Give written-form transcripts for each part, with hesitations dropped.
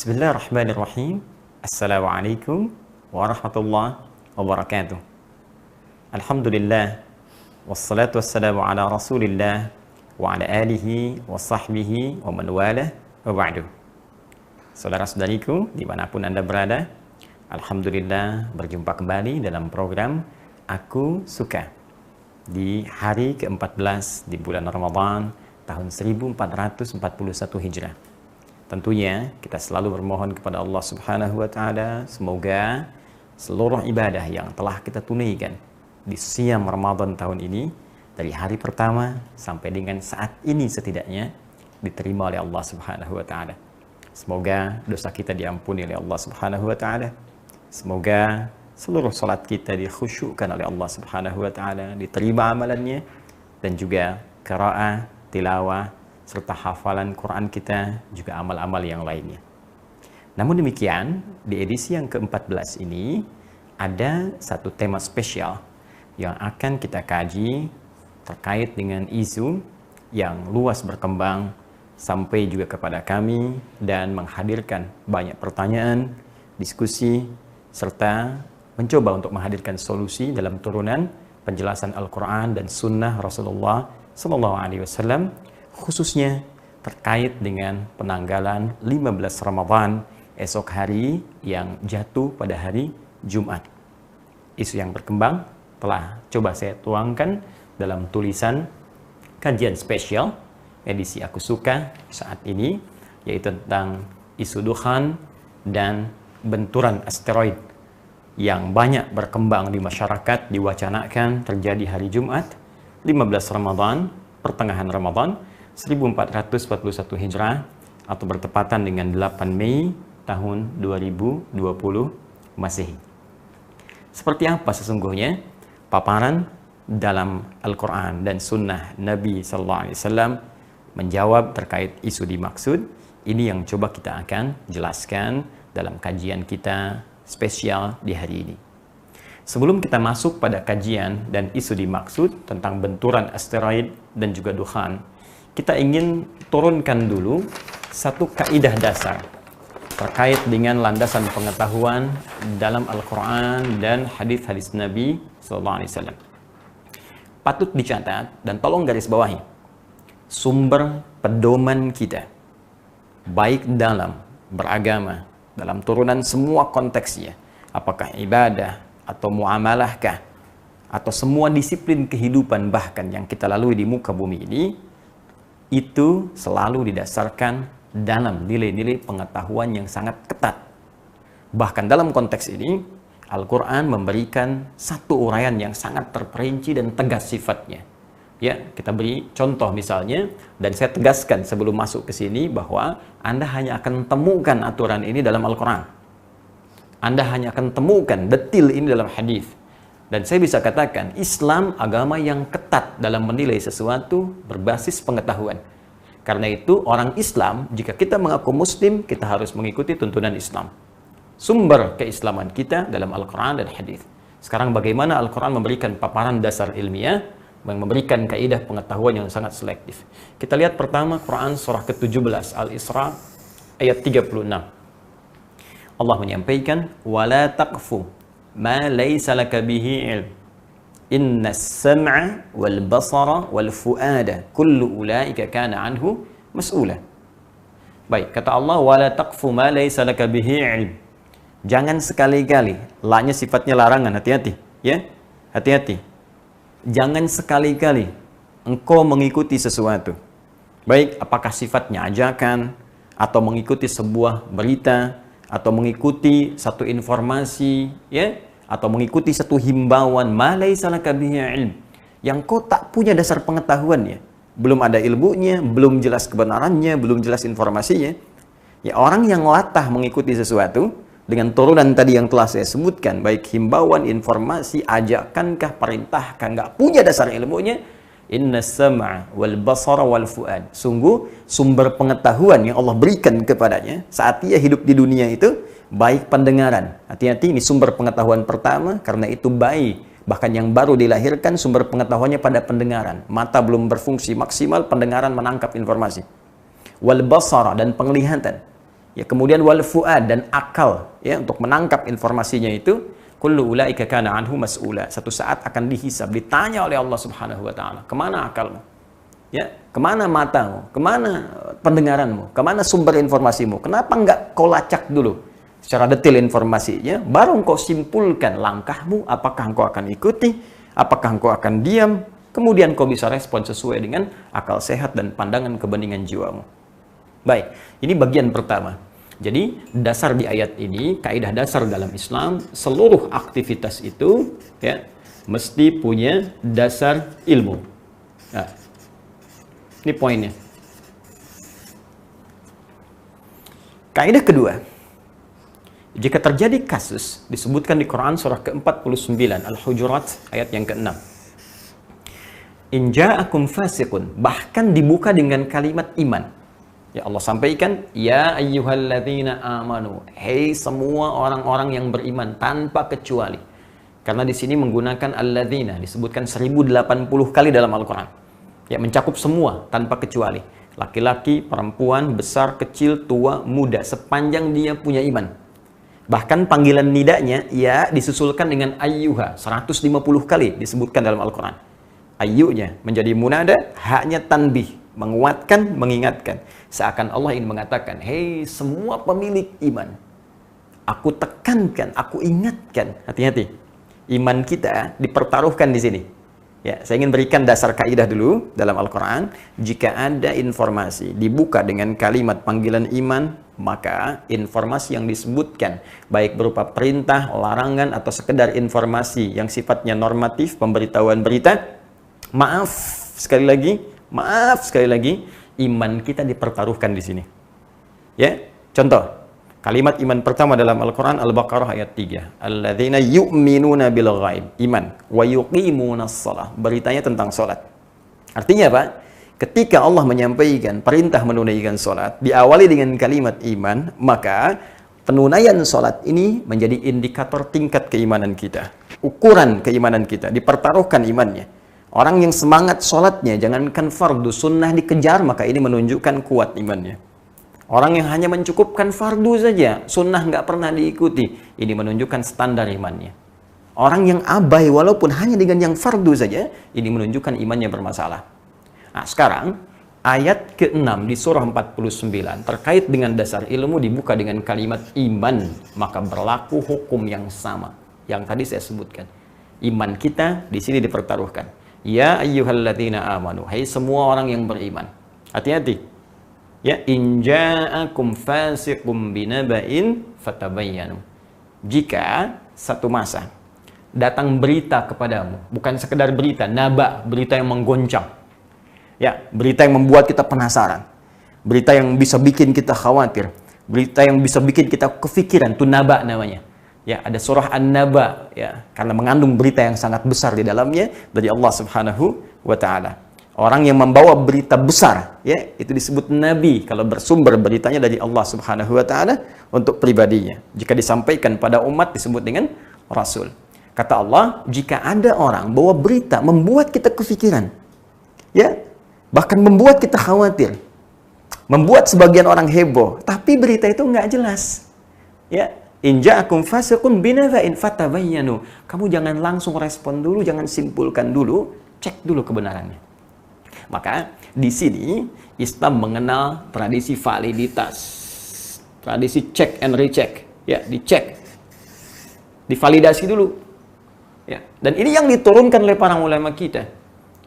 Bismillahirrahmanirrahim. Assalamualaikum warahmatullahi wabarakatuh. Alhamdulillah. Wassalatu wassalamu ala rasulillah wa ala alihi wa sahbihi wa man walah wa ba'du. Saudara-saudariku dimanapun Anda berada, Alhamdulillah berjumpa kembali dalam program Aku Suka di hari ke-14 di bulan Ramadan tahun 1441 Hijrah. Tentunya kita selalu bermohon kepada Allah Subhanahu wa Ta'ala, semoga seluruh ibadah yang telah kita tunaikan di siam Ramadan tahun ini, dari hari pertama sampai dengan saat ini setidaknya, diterima oleh Allah Subhanahu wa Ta'ala. Semoga dosa kita diampuni oleh Allah Subhanahu wa Ta'ala. Semoga seluruh salat kita dikhusyukkan oleh Allah Subhanahu wa Ta'ala, diterima amalannya, dan juga qiraah, tilawah, serta hafalan Quran kita, juga amal-amal yang lainnya. Namun demikian, di edisi yang ke-14 ini, ada satu tema spesial yang akan kita kaji terkait dengan isu yang luas berkembang sampai juga kepada kami dan menghadirkan banyak pertanyaan, diskusi, serta mencoba untuk menghadirkan solusi dalam turunan penjelasan Al-Quran dan Sunnah Rasulullah SAW, khususnya terkait dengan penanggalan 15 Ramadan esok hari yang jatuh pada hari Jumat. Isu yang berkembang telah coba saya tuangkan dalam tulisan kajian spesial edisi Aku Suka saat ini, yaitu tentang isu dukhan dan benturan asteroid yang banyak berkembang di masyarakat, diwacanakan terjadi hari Jumat 15 Ramadan, pertengahan Ramadan 1441 Hijrah, atau bertepatan dengan 8 Mei tahun 2020 Masehi. Seperti apa sesungguhnya paparan dalam Al-Quran dan Sunnah Nabi SAW menjawab terkait isu dimaksud? Ini yang coba kita akan jelaskan dalam kajian kita spesial di hari ini. Sebelum kita masuk pada kajian dan isu dimaksud tentang benturan asteroid dan juga dukhan, kita ingin turunkan dulu satu kaidah dasar terkait dengan landasan pengetahuan dalam Al-Quran dan hadis-hadis Nabi SAW. Patut dicatat dan tolong garis bawahi, sumber pedoman kita, baik dalam beragama, dalam turunan semua konteksnya, apakah ibadah atau muamalahkah, atau semua disiplin kehidupan bahkan yang kita lalui di muka bumi ini, itu selalu didasarkan dalam nilai-nilai pengetahuan yang sangat ketat. Bahkan dalam konteks ini, Al-Quran memberikan satu uraian yang sangat terperinci dan tegas sifatnya. Ya, kita beri contoh misalnya, dan saya tegaskan sebelum masuk ke sini bahwa Anda hanya akan temukan aturan ini dalam Al-Quran. Anda hanya akan temukan detil ini dalam hadis. Dan saya bisa katakan, Islam agama yang ketat dalam menilai sesuatu berbasis pengetahuan. Karena itu, orang Islam, jika kita mengaku Muslim, kita harus mengikuti tuntunan Islam. Sumber keislaman kita dalam Al-Quran dan hadis. Sekarang bagaimana Al-Quran memberikan paparan dasar ilmiah, yang memberikan kaidah pengetahuan yang sangat selektif. Kita lihat pertama Quran surah ke-17 Al-Isra ayat 36. Allah menyampaikan, "Wala taqfu ma laysa laka bihi ilm. Innas sam'a wal basara wal fuada kullu ulaika kana anhu mas'ula." Baik, kata Allah, "Wala taqfu ma laysa laka bihi ilm." Jangan sekali-kali, la-nya sifatnya larangan, hati-hati, ya. Hati-hati. Jangan sekali-kali engkau mengikuti sesuatu. Baik, apakah sifatnya ajakan, atau mengikuti sebuah berita, atau mengikuti satu informasi, ya, atau mengikuti satu himbauan, ma laisa laka bihi ilm, yang kau tak punya dasar pengetahuannya, belum ada ilmunya, belum jelas kebenarannya, belum jelas informasinya. Ya, orang yang latah mengikuti sesuatu dengan turunan tadi yang telah saya sebutkan, baik himbauan, informasi, ajakankah, perintahkah, nggak punya dasar ilmunya, inna sam'a wal basara wal fuad, sungguh sumber pengetahuan yang Allah berikan kepadanya saat ia hidup di dunia itu baik pendengaran. Hati-hati, ini sumber pengetahuan pertama, karena itu bayi bahkan yang baru dilahirkan sumber pengetahuannya pada pendengaran. Mata belum berfungsi maksimal, pendengaran menangkap informasi. Wal basara, dan penglihatan. ya kemudian wal fuad dan akal, ya untuk menangkap informasinya itu, kullu ulaika kana anhu mas'ula. Satu saat akan dihisab, ditanya oleh Allah Subhanahu wa taala, kemana akalmu? Ya, kemana matamu? Kemana pendengaranmu? Kemana sumber informasimu? Kenapa enggak kau lacak dulu secara detail informasinya, baru engkau simpulkan langkahmu, apakah engkau akan ikuti, apakah engkau akan diam, kemudian kau bisa respon sesuai dengan akal sehat dan pandangan kebeningan jiwamu. Baik, ini bagian pertama. Jadi, dasar di ayat ini, kaidah dasar dalam Islam, seluruh aktivitas itu ya mesti punya dasar ilmu. Nah, ini poinnya. Kaidah kedua, jika terjadi kasus, disebutkan di Quran surah ke-49, Al-Hujurat, ayat yang ke-6. In ja'akum fasiqun, bahkan dibuka dengan kalimat iman. Ya Allah sampaikan, ya ayyuhalladzina amanu, hei semua orang-orang yang beriman tanpa kecuali. Karena di sini menggunakan alladzina, disebutkan 1080 kali dalam Al-Quran. Ya, mencakup semua tanpa kecuali. Laki-laki, perempuan, besar, kecil, tua, muda, sepanjang dia punya iman. Bahkan panggilan nidanya ya disusulkan dengan ayyuha, 150 kali disebutkan dalam Al-Quran. Ayyunya menjadi munada, haknya tanbih, menguatkan, mengingatkan. Seakan Allah ingin mengatakan, hei semua pemilik iman, aku tekankan, aku ingatkan, hati-hati. Iman kita dipertaruhkan di sini. Ya, saya ingin berikan dasar kaidah dulu dalam Al-Quran. Jika ada informasi dibuka dengan kalimat panggilan iman, maka informasi yang disebutkan, baik berupa perintah, larangan, atau sekedar informasi yang sifatnya normatif, pemberitahuan berita, maaf sekali lagi, iman kita dipertaruhkan di sini. Ya, contoh, kalimat iman pertama dalam Al-Quran Al-Baqarah ayat 3. Alladzina yu'minuna bil ghaib, iman, wa yuqimunas shalah, beritanya tentang salat. Artinya apa? Ketika Allah menyampaikan perintah menunaikan salat, diawali dengan kalimat iman, maka penunaian salat ini menjadi indikator tingkat keimanan kita. Ukuran keimanan kita, dipertaruhkan imannya. Orang yang semangat sholatnya, jangankan fardu, sunnah dikejar, maka ini menunjukkan kuat imannya. Orang yang hanya mencukupkan fardu saja, sunnah nggak pernah diikuti, ini menunjukkan standar imannya. Orang yang abai walaupun hanya dengan yang fardu saja, ini menunjukkan imannya bermasalah. Nah sekarang, ayat ke-6 di surah 49, terkait dengan dasar ilmu dibuka dengan kalimat iman, maka berlaku hukum yang sama, yang tadi saya sebutkan. Iman kita di sini dipertaruhkan. Ya ayyuhalladzina amanu, hai semua orang yang beriman. Hati-hati. Ya, in ja'akum fasiqum binaba'in fatabayyanu. Jika satu masa datang berita kepadamu, bukan sekedar berita, naba, berita yang menggoncang. Ya, berita yang membuat kita penasaran. Berita yang bisa bikin kita khawatir. Berita yang bisa bikin kita kefikiran, itu naba namanya. Ya, ada surah An-Naba, ya, karena mengandung berita yang sangat besar di dalamnya dari Allah Subhanahu wa taala. Orang yang membawa berita besar, ya, itu disebut nabi kalau bersumber beritanya dari Allah Subhanahu wa taala untuk pribadinya. Jika disampaikan pada umat disebut dengan rasul. Kata Allah, jika ada orang bawa berita membuat kita kefikiran, ya, bahkan membuat kita khawatir, membuat sebagian orang heboh, tapi berita itu nggak jelas, ya. In ja'akum fasiqun binaba'in fatabayyanu. Kamu jangan langsung respon dulu, jangan simpulkan dulu, cek dulu kebenarannya. Maka di sini Islam mengenal tradisi validitas. Tradisi check and recheck, ya, dicek. Divalidasi dulu. Ya, dan ini yang diturunkan oleh para ulama kita.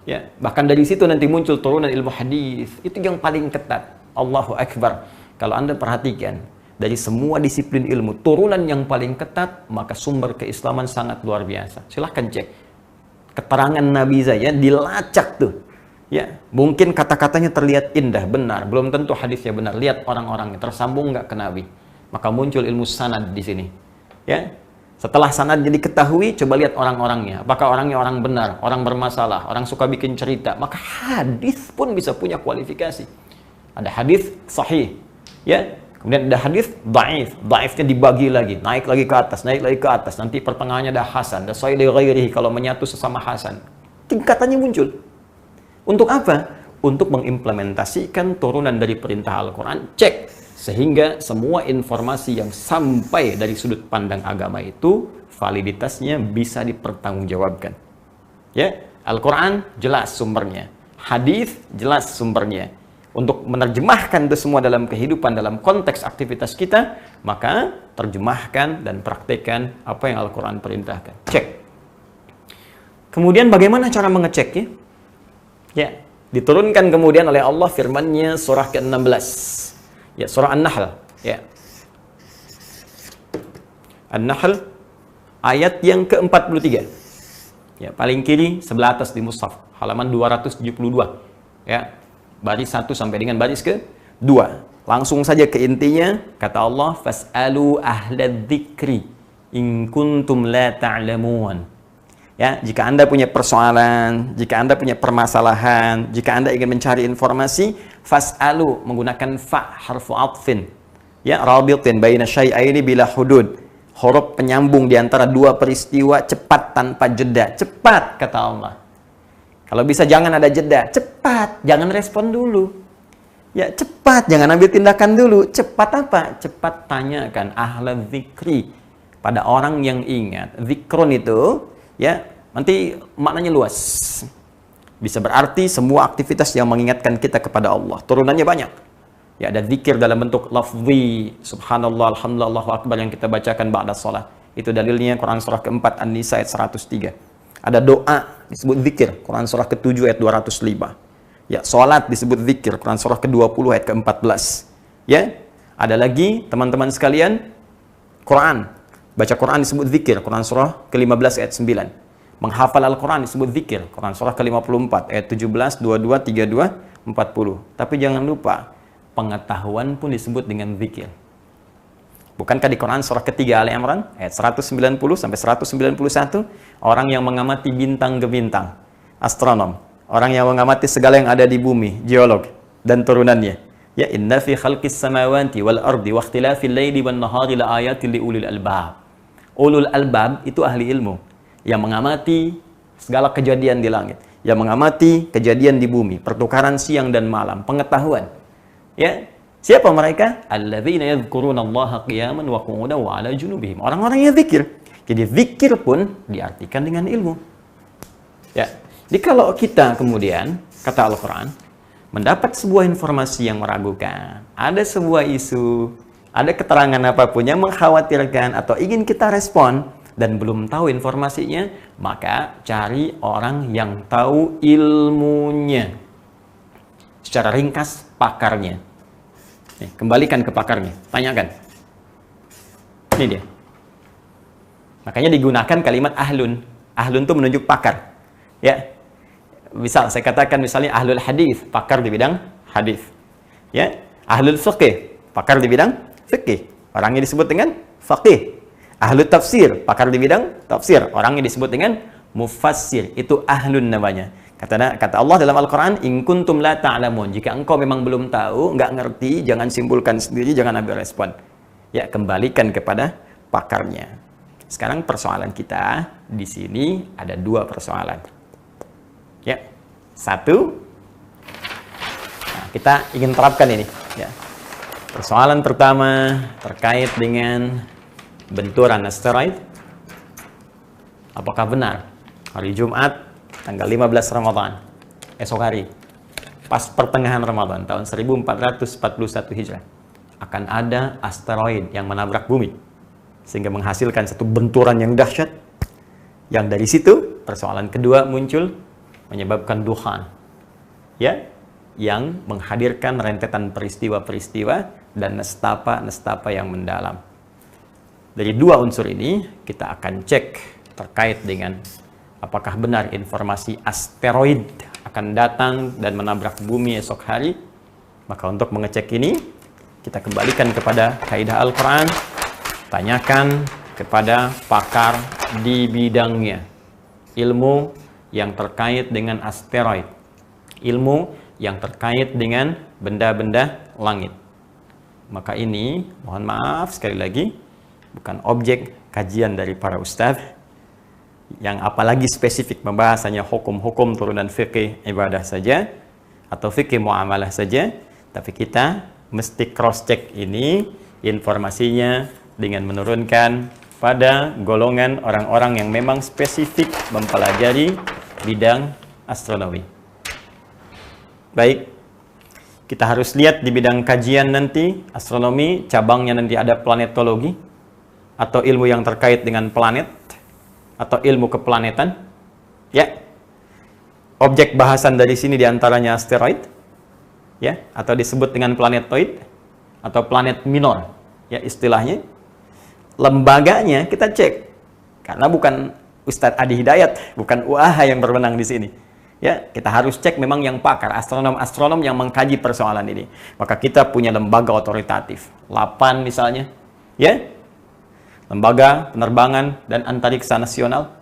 Ya, bahkan dari situ nanti muncul turunan ilmu hadis. Itu yang paling ketat. Allahu Akbar. Kalau Anda perhatikan, dari semua disiplin ilmu, turunan yang paling ketat, maka sumber keislaman sangat luar biasa. Silahkan cek. Keterangan Nabi saja dilacak tuh. Ya, mungkin kata-katanya terlihat indah, benar. Belum tentu hadisnya benar. Lihat orang-orangnya, tersambung nggak ke Nabi. Maka muncul ilmu sanad di sini. Ya, setelah sanadnya diketahui, coba lihat orang-orangnya. Apakah orangnya orang benar, orang bermasalah, orang suka bikin cerita. Maka hadis pun bisa punya kualifikasi. Ada hadis sahih. Ya, kemudian ada hadis dhaif, dhaifnya dibagi lagi, naik lagi ke atas, nanti pertengahannya ada hasan, ada sahih li ghairihi kalau menyatu sesama hasan. Tingkatannya muncul. Untuk apa? untuk mengimplementasikan turunan dari perintah Al-Quran. Cek, sehingga semua informasi yang sampai dari sudut pandang agama itu validitasnya bisa dipertanggungjawabkan. Ya, Al-Quran jelas sumbernya, hadis jelas sumbernya. Untuk menerjemahkan itu semua dalam kehidupan, dalam konteks aktivitas kita, maka terjemahkan dan praktekkan apa yang Al-Quran perintahkan. Cek. Kemudian bagaimana cara mengeceknya? Ya, diturunkan kemudian oleh Allah firman-Nya surah ke-16. Ya, surah An-Nahl. Ya. An-Nahl ayat yang ke-43. Ya, paling kiri sebelah atas di mushaf, halaman 272. Ya. Baris 1 sampai dengan baris ke-2. Langsung saja ke intinya, kata Allah, fas'alu ahladzikri in kuntum la ta'lamun. Ya, jika Anda punya persoalan, jika Anda punya permasalahan, jika Anda ingin mencari informasi, fas'alu menggunakan fa harfu atfin. Ya, rabitin baina syai'aini bila hudud. Huruf penyambung di antara dua peristiwa, cepat tanpa jeda. Cepat, kata Allah. Kalau bisa jangan ada jeda, cepat, jangan respon dulu. Ya, cepat, jangan ambil tindakan dulu. Cepat apa? Cepat tanyakan ahla zikri pada orang yang ingat. Zikrun itu, ya, nanti maknanya luas. Bisa berarti semua aktivitas yang mengingatkan kita kepada Allah. Turunannya banyak. Ya, ada zikir dalam bentuk lafzi, subhanallah, alhamdulillah, Allahu akbar yang kita bacakan ba'da salat. Itu dalilnya Quran surah ke-4 An-Nisa ayat 103. Ada doa disebut zikir, Quran surah ke-7 ayat 205. Ya, salat disebut zikir, Quran surah ke-20 ayat ke-14. Ya, ada lagi teman-teman sekalian, Quran, baca Quran disebut zikir, Quran surah ke-15 ayat 9. Menghafal Al-Quran disebut zikir, Quran surah ke-54 ayat 17, 22, 32, 40. Tapi jangan lupa, pengetahuan pun disebut dengan zikir. Bukankah di Quran surah ketiga Ali Imran ayat 190 sampai 191, orang yang mengamati bintang ke bintang, astronom, orang yang mengamati segala yang ada di bumi, geolog dan turunannya. Ya, inna fi khalqis samawati wal ardi wa ikhtilafil laili wan nahari la ayatin li ulil albab. Ulul albab itu ahli ilmu yang mengamati segala kejadian di langit, yang mengamati kejadian di bumi, pertukaran siang dan malam, pengetahuan. Ya, siapa mereka? Alladzina yadhkurunallaha qiyaman wa qu'udan wa 'ala junubihim. Orang-orang yang zikir. Jadi zikir pun diartikan dengan ilmu. Ya. Jadi kalau kita kemudian, kata Al-Qur'an, mendapat sebuah informasi yang meragukan, ada sebuah isu, ada keterangan apapun yang mengkhawatirkan atau ingin kita respon dan belum tahu informasinya, maka cari orang yang tahu ilmunya. Secara ringkas, pakarnya. Nih, kembalikan ke pakarnya, tanyakan. Ini dia. Makanya digunakan kalimat ahlun. Ahlun itu menunjuk pakar. Ya. Misal saya katakan misalnya ahlul hadis, pakar di bidang hadis. Ya. Ahlul fiqih, pakar di bidang fiqih. Orangnya disebut dengan faqih. Ahlul tafsir, pakar di bidang tafsir. Orangnya disebut dengan mufassir. Itu ahlun namanya. Kata Allah dalam Al-Quran, in kuntum la ta'lamun. Jika engkau memang belum tahu, nggak ngerti, jangan simpulkan sendiri, jangan ambil respon. Ya, kembalikan kepada pakarnya. Sekarang persoalan kita di sini ada dua persoalan. Ya, satu, nah, kita ingin terapkan ini. Ya. Persoalan pertama terkait dengan benturan asteroid. Apakah benar hari Jumat tanggal 15 Ramadan, esok hari, pas pertengahan Ramadan tahun 1441 Hijrah, akan ada asteroid yang menabrak bumi sehingga menghasilkan satu benturan yang dahsyat, yang dari situ persoalan kedua muncul, menyebabkan duhan, ya, yang menghadirkan rentetan peristiwa-peristiwa dan nestapa-nestapa yang mendalam. Dari dua unsur ini kita akan cek terkait dengan apakah benar informasi asteroid akan datang dan menabrak bumi esok hari. Maka untuk mengecek ini, kita kembalikan kepada kaidah Al-Quran, tanyakan kepada pakar di bidangnya, ilmu yang terkait dengan asteroid, ilmu yang terkait dengan benda-benda langit. Maka ini, mohon maaf sekali lagi, bukan objek kajian dari para ustadz, yang apalagi spesifik membahas hanya hukum-hukum turunan fikih ibadah saja. atau fikih muamalah saja, tapi kita mesti cross check ini informasinya dengan menurunkan pada golongan orang-orang yang memang spesifik mempelajari bidang astronomi. Baik, kita harus lihat di bidang kajian nanti astronomi, cabangnya nanti ada planetologi atau ilmu yang terkait dengan planet atau ilmu keplanetan. Ya, objek bahasan dari sini diantaranya asteroid, ya, atau disebut dengan planetoid atau planet minor, ya istilahnya. Lembaganya kita cek, karena bukan Ustadz Adi Hidayat, bukan UAH yang berwenang di sini. Ya, kita harus cek memang yang pakar, astronom-astronom yang mengkaji persoalan ini. Maka kita punya lembaga otoritatif, LAPAN misalnya, ya, Lembaga Penerbangan dan Antariksa Nasional.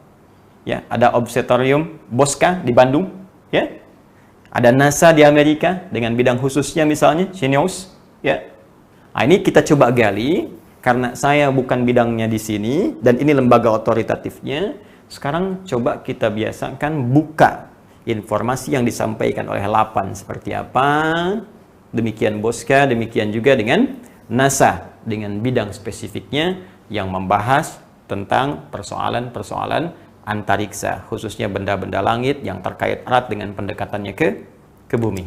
Ya, ada Observatorium Bosca di Bandung, ya. Ada NASA di Amerika dengan bidang khususnya misalnya Xenios, ya. Nah, ini kita coba gali karena saya bukan bidangnya di sini dan ini lembaga otoritatifnya. Sekarang coba kita biasakan buka informasi yang disampaikan oleh LAPAN seperti apa. Demikian Bosca, demikian juga dengan NASA dengan bidang spesifiknya yang membahas tentang persoalan-persoalan antariksa, khususnya benda-benda langit yang terkait erat dengan pendekatannya ke bumi.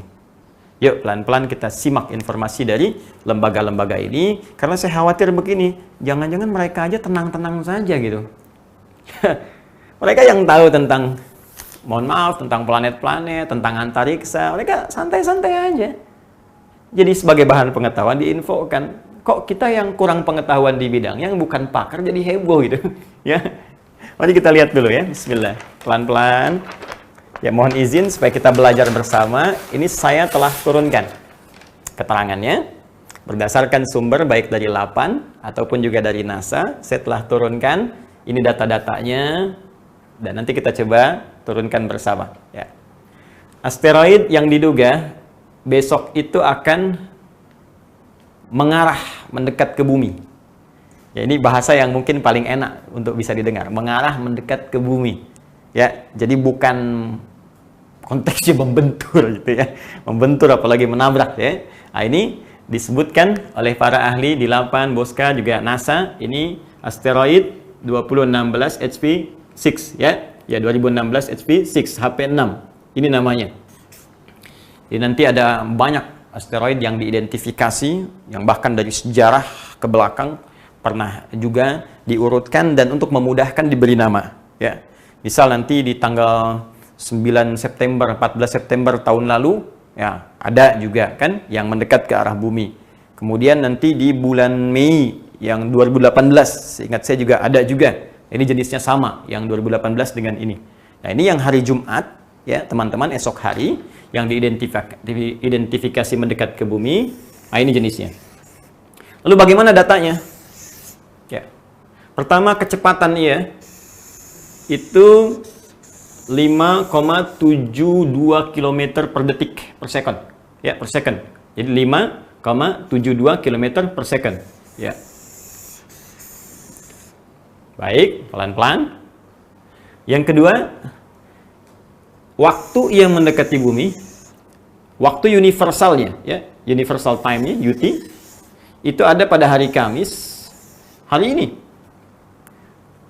Yuk, pelan-pelan kita simak informasi dari lembaga-lembaga ini, karena saya khawatir begini, jangan-jangan mereka aja tenang-tenang saja gitu. Mereka yang tahu tentang, mohon maaf, tentang planet-planet, tentang antariksa, mereka santai-santai aja. Jadi sebagai bahan pengetahuan diinfokan, kok kita yang kurang pengetahuan di bidang, yang bukan pakar jadi heboh gitu. Ya, mari kita lihat dulu ya, bismillah, pelan-pelan. Ya, mohon izin supaya kita belajar bersama. Ini saya telah turunkan keterangannya berdasarkan sumber baik dari LAPAN ataupun juga dari NASA. Saya telah turunkan ini data-datanya dan nanti kita coba turunkan bersama. Ya. Asteroid yang diduga besok itu akan mengarah mendekat ke bumi. Ya, ini bahasa yang mungkin paling enak untuk bisa didengar. Mengarah mendekat ke bumi. Ya, jadi bukan konteksnya membentur gitu ya. Membentur apalagi menabrak ya. Nah, ini disebutkan oleh para ahli di LAPAN, Bosca juga NASA. Ini asteroid 2016 HP6 ya. Ya, 2016 HP6 HP6. Ini namanya. Jadi nanti ada banyak asteroid yang diidentifikasi yang bahkan dari sejarah ke belakang pernah juga diurutkan dan untuk memudahkan diberi nama ya. Misal nanti di tanggal 9 September, 14 September tahun lalu, ya ada juga kan yang mendekat ke arah bumi. Kemudian nanti di bulan Mei yang 2018, ingat saya juga ada juga. Ini jenisnya sama, yang 2018 dengan ini. Nah, ini yang hari Jumat, ya teman-teman, esok hari, yang diidentifikasi mendekat ke bumi. Nah, ini jenisnya. Lalu bagaimana datanya? Ya. Pertama, kecepatan ia itu 5,72 km per detik per second. Ya, per second. Jadi 5,72 km per second. Ya. Baik, pelan-pelan. Yang kedua, waktu yang mendekati bumi, waktu universalnya, ya, universal time-nya, UT, itu ada pada hari Kamis, hari ini.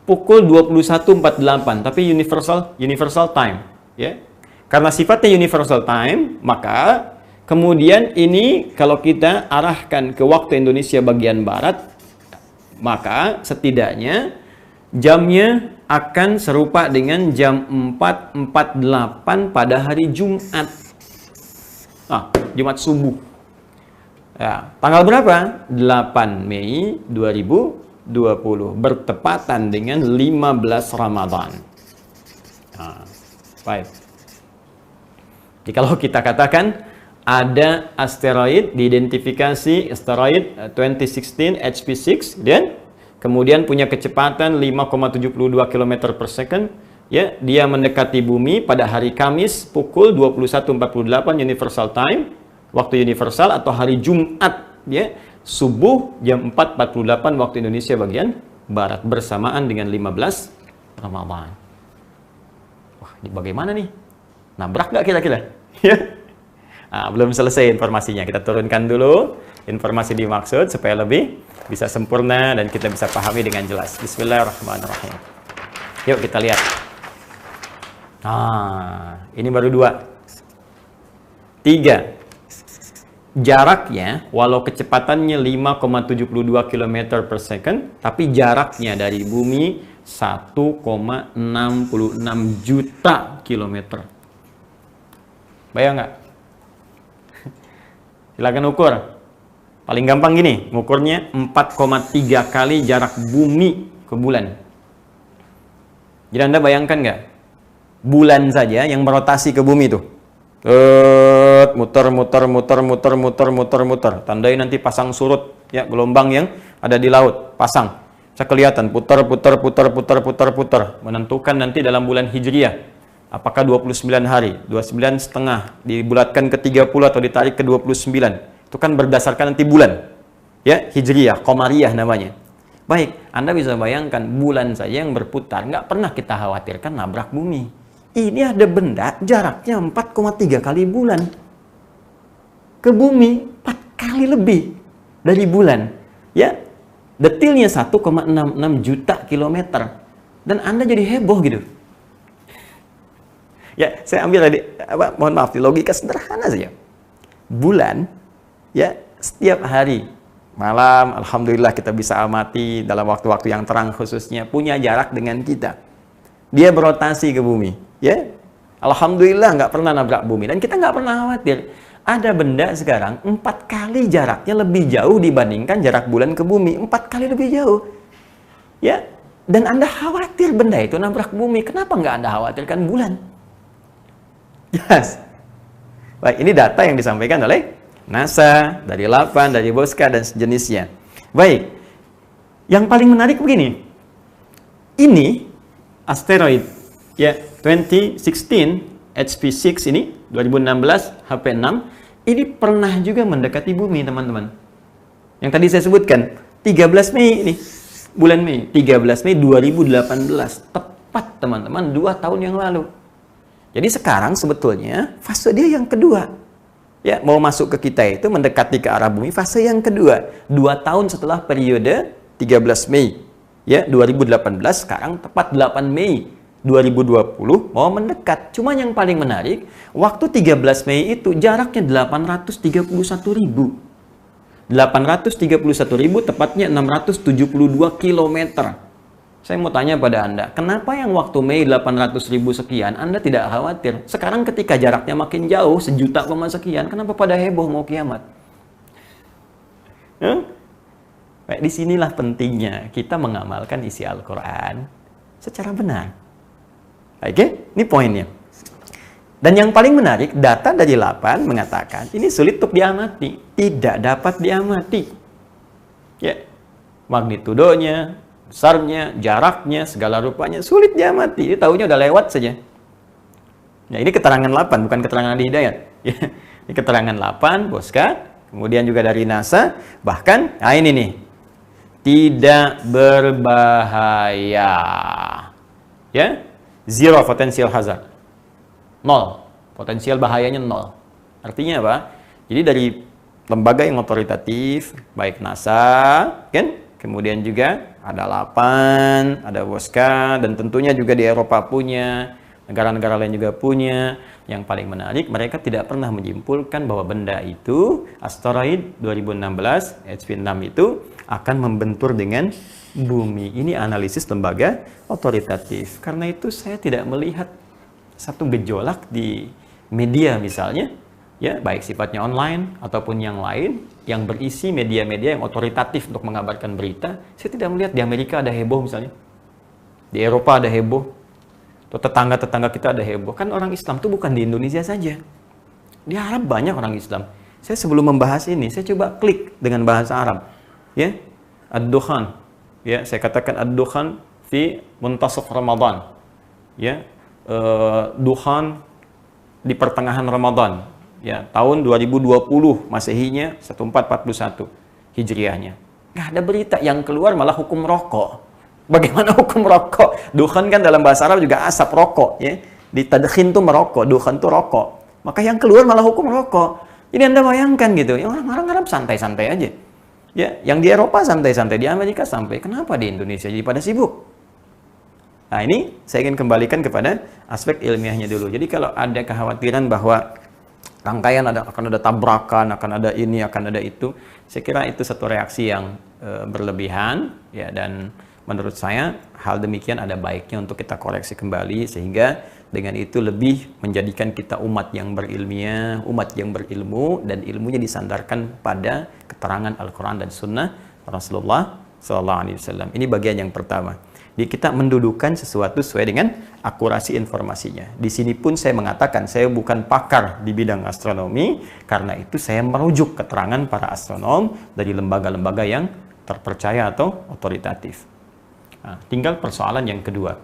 Pukul 21.48, tapi universal time, ya. Karena sifatnya universal time, maka kemudian ini kalau kita arahkan ke waktu Indonesia bagian barat, maka setidaknya jamnya akan serupa dengan jam 4.48 pada hari Jumat. Jumat subuh. Ya, tanggal berapa? 8 Mei 2020, bertepatan dengan 15 Ramadan. Baik. Jadi kalau kita katakan ada asteroid diidentifikasi asteroid 2016 HP6 dan kemudian punya kecepatan 5,72 km per second, ya, dia mendekati bumi pada hari Kamis pukul 21.48 universal time, waktu universal, atau hari Jumat, ya, subuh jam 4.48 waktu Indonesia bagian barat, bersamaan dengan 15 Ramadan. Wah, ini bagaimana nih? Nabrak nggak kira-kira? Ya. Nah, belum selesai informasinya. Kita turunkan dulu informasi dimaksud supaya lebih bisa sempurna dan kita bisa pahami dengan jelas. Bismillahirrahmanirrahim. Yuk kita lihat. Nah, ini baru 2. 3. Jaraknya, walau kecepatannya 5,72 km per second, tapi jaraknya dari bumi 1,66 juta kilometer. Bayang nggak? Silakan ukur. Paling gampang gini, ngukurnya 4,3 kali jarak bumi ke bulan. Jadi Anda bayangkan nggak? Bulan saja yang merotasi ke bumi tuh. Muter. Tandai nanti pasang surut, ya, gelombang yang ada di laut, pasang. Bisa kelihatan putar. Menentukan nanti dalam bulan Hijriah, apakah 29 hari, 29,5 dibulatkan ke 30 atau ditarik ke 29. Itu kan berdasarkan nanti bulan, ya, Hijriah, Qamariyah namanya. Baik, Anda bisa bayangkan bulan saja yang berputar, nggak pernah kita khawatirkan nabrak bumi. Ini ada benda jaraknya 4,3 kali bulan ke bumi, 4 kali lebih dari bulan, ya. Detilnya 1,66 juta kilometer, dan Anda jadi heboh gitu. Ya, saya ambil tadi, mohon maaf, di logika sederhana saja. Bulan, ya, setiap hari malam, alhamdulillah kita bisa amati dalam waktu-waktu yang terang khususnya, punya jarak dengan kita. Dia berotasi ke bumi, ya. Alhamdulillah nggak pernah nabrak bumi, dan kita nggak pernah khawatir. Ada benda sekarang 4 kali jaraknya lebih jauh dibandingkan jarak bulan ke bumi, 4 kali lebih jauh, ya. Dan Anda khawatir benda itu nabrak bumi. Kenapa nggak Anda khawatirkan bulan? Yes. Baik, ini data yang disampaikan oleh NASA, dari LAPAN, dari Boska, dan sejenisnya. Baik, yang paling menarik begini. Ini asteroid, ya, 2016 HP6 ini, 2016 HP6, ini pernah juga mendekati bumi, teman-teman. Yang tadi saya sebutkan, 13 Mei ini, bulan Mei, 13 Mei 2018, tepat teman-teman 2 tahun yang lalu. Jadi sekarang sebetulnya fase dia yang kedua, ya, mau masuk ke kita itu mendekati ke arah bumi, fase yang kedua, 2 tahun setelah periode 13 Mei, ya, 2018, sekarang tepat 8 Mei 2020 mau mendekat. Cuma yang paling menarik, waktu 13 Mei itu jaraknya 831.000. 831.000, tepatnya 672 km. Saya mau tanya pada Anda, kenapa yang waktu Mei 800.000 sekian Anda tidak khawatir? Sekarang ketika jaraknya makin jauh, 1 juta sekian, kenapa pada heboh mau kiamat? Baik, disinilah pentingnya kita mengamalkan isi Al-Quran secara benar. Oke, ini poinnya. Dan yang paling menarik, data dari LAPAN mengatakan ini sulit untuk diamati, tidak dapat diamati. Ya, magnitudonya, besarnya, jaraknya, segala rupanya sulit diamati. Ini tahunya udah lewat saja. Ya, ini keterangan LAPAN, bukan keterangan Adi Hidayat. Ya, ini keterangan LAPAN, Boska, kemudian juga dari NASA. Bahkan, nah ini nih, tidak berbahaya. Ya, zero potential hazard, 0, potensial bahayanya 0. Artinya apa? Jadi dari lembaga yang otoritatif, baik NASA, kan, kemudian juga ada LAPAN, ada Boska, dan tentunya juga di Eropa punya, negara-negara lain juga punya. Yang paling menarik, mereka tidak pernah menyimpulkan bahwa benda itu, asteroid 2016 HP6 itu akan membentur dengan bumi. Ini analisis lembaga otoritatif. Karena itu saya tidak melihat satu gejolak di media misalnya, ya, baik sifatnya online ataupun yang lain, yang berisi media-media yang otoritatif untuk mengabarkan berita. Saya tidak melihat di Amerika ada heboh misalnya, di Eropa ada heboh, atau tetangga-tetangga kita ada heboh. Kan orang Islam itu bukan di Indonesia saja, di Arab banyak orang Islam. Saya sebelum membahas ini, saya coba klik dengan bahasa Arab, ya, ad-dukhan, ya, saya katakan ad-dukhan fi muntasaf Ramadan, ya, dukhan di pertengahan Ramadan, ya, tahun 2020 Masehinya 1441 Hijriahnya. Nggak ada berita, yang keluar malah hukum rokok. Bagaimana hukum rokok? Dukhan kan dalam bahasa Arab juga asap rokok, ya. Di tadkhin tuh merokok, dukhan tuh rokok. Maka yang keluar malah hukum rokok. Jadi Anda bayangkan gitu, yang orang Arab santai-santai aja. Ya, yang di Eropa santai-santai, di Amerika sampai. Kenapa di Indonesia jadi pada sibuk? Nah, ini saya ingin kembalikan kepada aspek ilmiahnya dulu. Jadi kalau ada kekhawatiran bahwa rangkaian akan ada tabrakan, akan ada ini, akan ada itu, saya kira itu satu reaksi yang berlebihan, ya, dan menurut saya hal demikian ada baiknya untuk kita koreksi kembali, sehingga dengan itu lebih menjadikan kita umat yang berilmiah, umat yang berilmu, dan ilmunya disandarkan pada keterangan Al-Quran dan Sunnah Rasulullah SAW. Ini bagian yang pertama. Jadi kita mendudukan sesuatu sesuai dengan akurasi informasinya. Di sini pun saya mengatakan saya bukan pakar di bidang astronomi, karena itu saya merujuk keterangan para astronom dari lembaga-lembaga yang terpercaya atau otoritatif. Nah, tinggal persoalan yang kedua.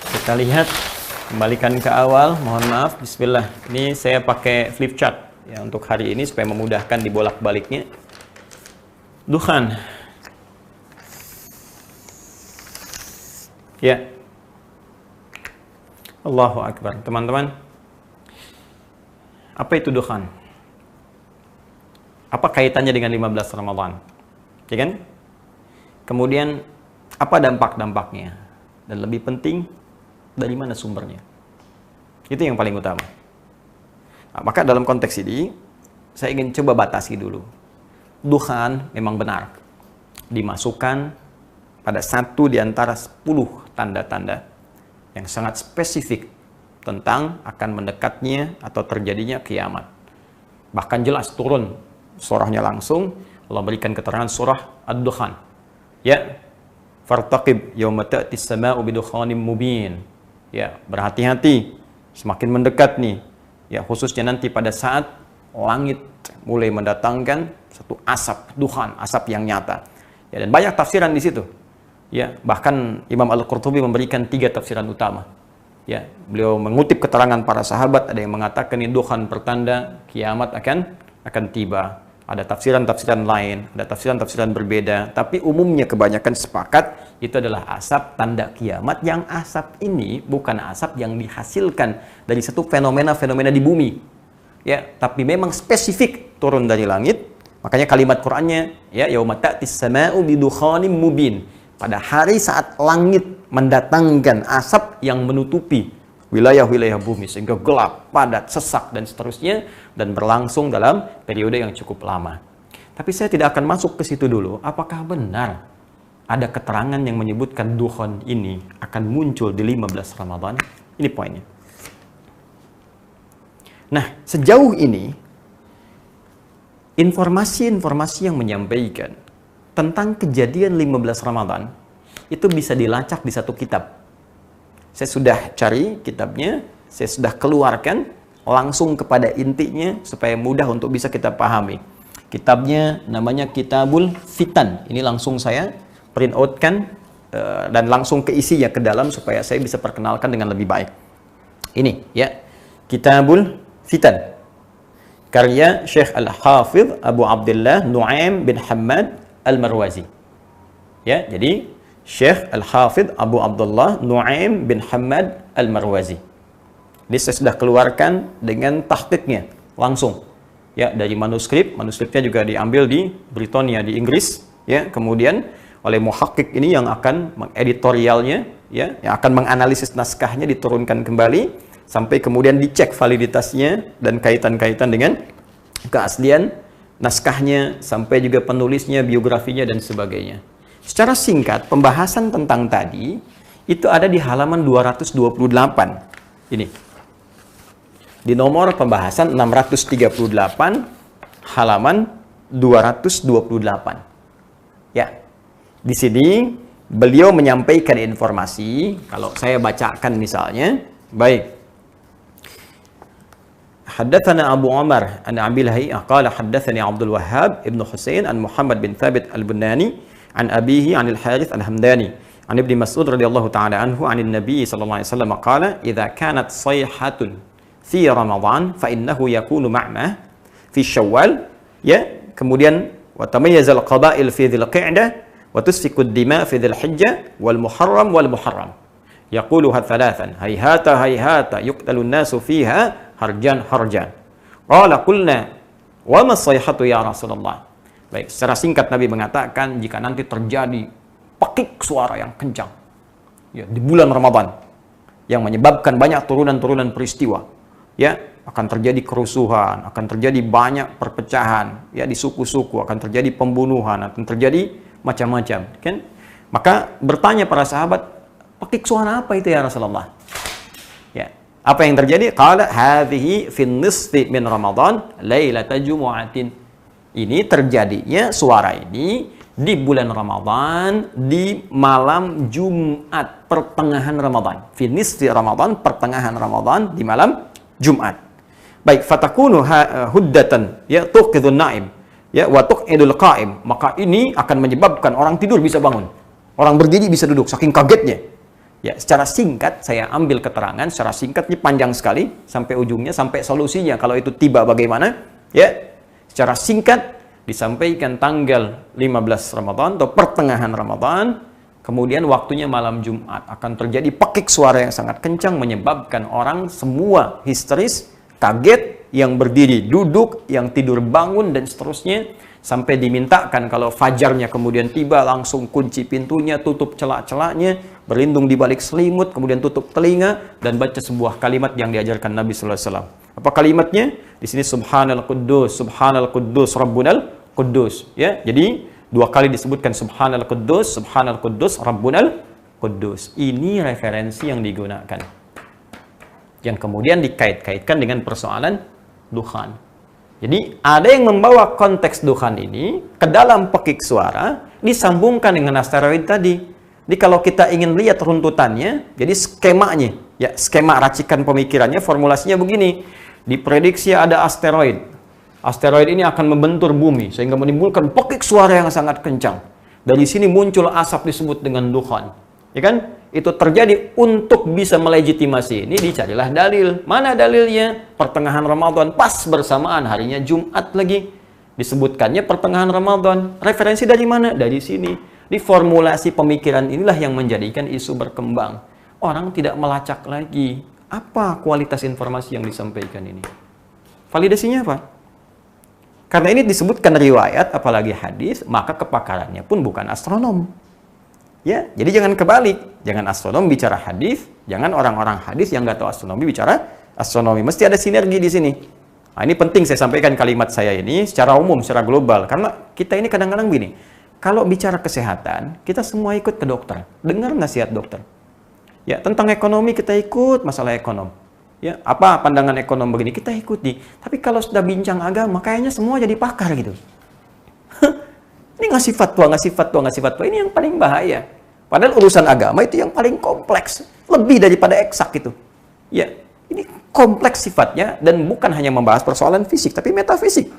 Kita lihat, kembalikan ke awal, mohon maaf, bismillah. Ini saya pakai flip chart ya untuk hari ini supaya memudahkan dibolak-baliknya. Dukhan. Ya. Allahu Akbar. Teman-teman, apa itu dukhan? Apa kaitannya dengan 15 Ramadan? Ya kan? Kemudian, apa dampak-dampaknya? Dan lebih penting, dari mana sumbernya? Itu yang paling utama. Nah, maka dalam konteks ini, saya ingin coba batasi dulu. Dukhan memang benar dimasukkan pada satu di antara 10 tanda-tanda yang sangat spesifik tentang akan mendekatnya atau terjadinya kiamat. Bahkan jelas turun surahnya langsung, Allah berikan keterangan surah Ad-Dukhan. Ya, fartaqib yawma ta'tis sama'u bidukhanim mubin. Ya, berhati-hati, semakin mendekat nih. Ya, khususnya nanti pada saat langit mulai mendatangkan satu asap, dukhan, asap yang nyata. Ya, dan banyak tafsiran di situ. Ya, bahkan Imam Al-Qurtubi memberikan 3 tafsiran utama. Ya, beliau mengutip keterangan para sahabat, ada yang mengatakan ini dukhan pertanda kiamat akan tiba. Ada tafsiran-tafsiran lain, ada tafsiran-tafsiran berbeda, tapi umumnya kebanyakan sepakat itu adalah asap tanda kiamat, yang asap ini bukan asap yang dihasilkan dari satu fenomena-fenomena di bumi. Ya, tapi memang spesifik turun dari langit. Makanya kalimat Qur'annya, ya, yauma ta'tis sama'u bidukhanim mubin. Pada hari saat langit mendatangkan asap yang menutupi wilayah-wilayah bumi sehingga gelap, padat, sesak, dan seterusnya, dan berlangsung dalam periode yang cukup lama. Tapi saya tidak akan masuk ke situ dulu. Apakah benar ada keterangan yang menyebutkan dukhan ini akan muncul di 15 Ramadan? Ini poinnya. Nah, sejauh ini informasi-informasi yang menyampaikan tentang kejadian 15 Ramadan itu bisa dilacak di satu kitab. Saya sudah cari kitabnya, saya sudah keluarkan langsung kepada intinya supaya mudah untuk bisa kita pahami. Kitabnya namanya Kitabul Fitan. Ini langsung saya print outkan dan langsung keisinya ke dalam supaya saya bisa perkenalkan dengan lebih baik. Ini ya, Kitabul Fitan. Karya Syekh Al-Hafidh Abu Abdullah Nu'aim bin Hammad Al-Marwazi. Ya, jadi Syekh Al-Hafidh Abu Abdullah Nu'aim bin Hammad Al-Marwazi. Ini saya sudah keluarkan dengan tahqiqnya langsung. Ya, dari manuskripnya juga diambil di Britania di Inggris, ya, kemudian oleh muhaqqiq ini yang akan mengeditorialnya, ya, yang akan menganalisis naskahnya, diturunkan kembali sampai kemudian dicek validitasnya dan kaitan-kaitan dengan keaslian naskahnya, sampai juga penulisnya, biografinya, dan sebagainya. Secara singkat, pembahasan tentang tadi itu ada di halaman 228. Ini. Di nomor pembahasan 638, halaman 228. Ya. Di sini beliau menyampaikan informasi, kalau saya bacakan misalnya, baik. Haddatsana Abu Umar an Abil Hayy qala haddatsani Abdul Wahhab ibn Husain an Muhammad bin Thabit al-Bunani an abihi an al-Harith al-Hamdani an Ibnu Mas'ud radhiyallahu ta'ala anhu an an-nabi sallallahu alaihi wasallam qala idza kanat sayhatun fi Ramadan fa innahu yakunu ma'mah fi Syawal, ya, kemudian wa tamayyaza al-qaba'il fi Dzulqa'dah wa tusfiku ad-dima' fi Dzulhijjah wal Muharram. yaquluha thalathan hayhata hayhata yuqtalun nasu fiha harjan harjan. Qala qulna wa ma sayhatu ya Rasulullah. Baik, secara singkat Nabi mengatakan jika nanti terjadi pekik suara yang kencang ya di bulan Ramadan yang menyebabkan banyak turunan-turunan peristiwa, ya akan terjadi kerusuhan, akan terjadi banyak perpecahan ya di suku-suku, akan terjadi pembunuhan, akan terjadi macam-macam, kan? Maka bertanya para sahabat, pekik suara apa itu ya Rasulullah? Ya, apa yang terjadi? Qala hadhihi fin nisfi min Ramadan lailata jumu'atin. Ini terjadinya suara ini di bulan Ramadan, di malam Jumat, pertengahan Ramadan. Fin nisfi Ramadan, pertengahan Ramadan, di malam Jumat. Baik, fatakunu huddatan, ya tuqidun naim, ya wa tuqidul qa'im. Maka ini akan menyebabkan orang tidur bisa bangun. Orang berdiri bisa duduk, saking kagetnya. Ya, secara singkat saya ambil keterangan, secara singkat ini panjang sekali sampai ujungnya, sampai solusinya kalau itu tiba bagaimana? Ya, secara singkat disampaikan tanggal 15 Ramadan atau pertengahan Ramadan, kemudian waktunya malam Jumat, akan terjadi pekik suara yang sangat kencang menyebabkan orang semua histeris, kaget, yang berdiri duduk, yang tidur bangun dan seterusnya, sampai dimintakan kalau fajarnya kemudian tiba langsung kunci pintunya, tutup celak-celaknya, berlindung di balik selimut, kemudian tutup telinga dan baca sebuah kalimat yang diajarkan Nabi sallallahu alaihi wasallam. Apa kalimatnya? Di sini subhanal quddus rabbunal quddus, ya. Jadi dua kali disebutkan subhanal quddus rabbunal quddus. Ini referensi yang digunakan, yang kemudian dikait-kaitkan dengan persoalan dukhan. Jadi ada yang membawa konteks dukhan ini ke dalam pekik suara, disambungkan dengan asteroid tadi. Jadi kalau kita ingin lihat runtutannya, jadi skemanya, ya skema racikan pemikirannya, formulasinya begini. Diprediksi ada asteroid. Asteroid ini akan membentur bumi sehingga menimbulkan pekik suara yang sangat kencang. Dari sini muncul asap disebut dengan dukhan. Ya kan? Itu terjadi untuk bisa melegitimasi ini, dicarilah dalil. Mana dalilnya? Pertengahan Ramadan, pas bersamaan harinya Jumat lagi. Disebutkannya pertengahan Ramadan. Referensi dari mana? Dari sini. Di formulasi pemikiran inilah yang menjadikan isu berkembang. Orang tidak melacak lagi apa kualitas informasi yang disampaikan ini. Validasinya apa? Karena ini disebutkan riwayat, apalagi hadis, maka kepakarannya pun bukan astronom. Ya, jadi jangan kebalik. Jangan astronom bicara hadis, jangan orang-orang hadis yang nggak tahu astronomi bicara astronomi. Mesti ada sinergi di sini. Nah, ini penting saya sampaikan kalimat saya ini secara umum, secara global. Karena kita ini kadang-kadang gini, kalau bicara kesehatan, kita semua ikut ke dokter. Dengar nasihat dokter. Ya, tentang ekonomi kita ikut masalah ekonom. Ya, apa pandangan ekonom begini, kita ikuti. Tapi kalau sudah bincang agama, kayaknya semua jadi pakar gitu. Ini ngasih fatwa. Ini yang paling bahaya. Padahal urusan agama itu yang paling kompleks. Lebih daripada eksak itu. Ya, ini kompleks sifatnya dan bukan hanya membahas persoalan fisik, tapi metafisik.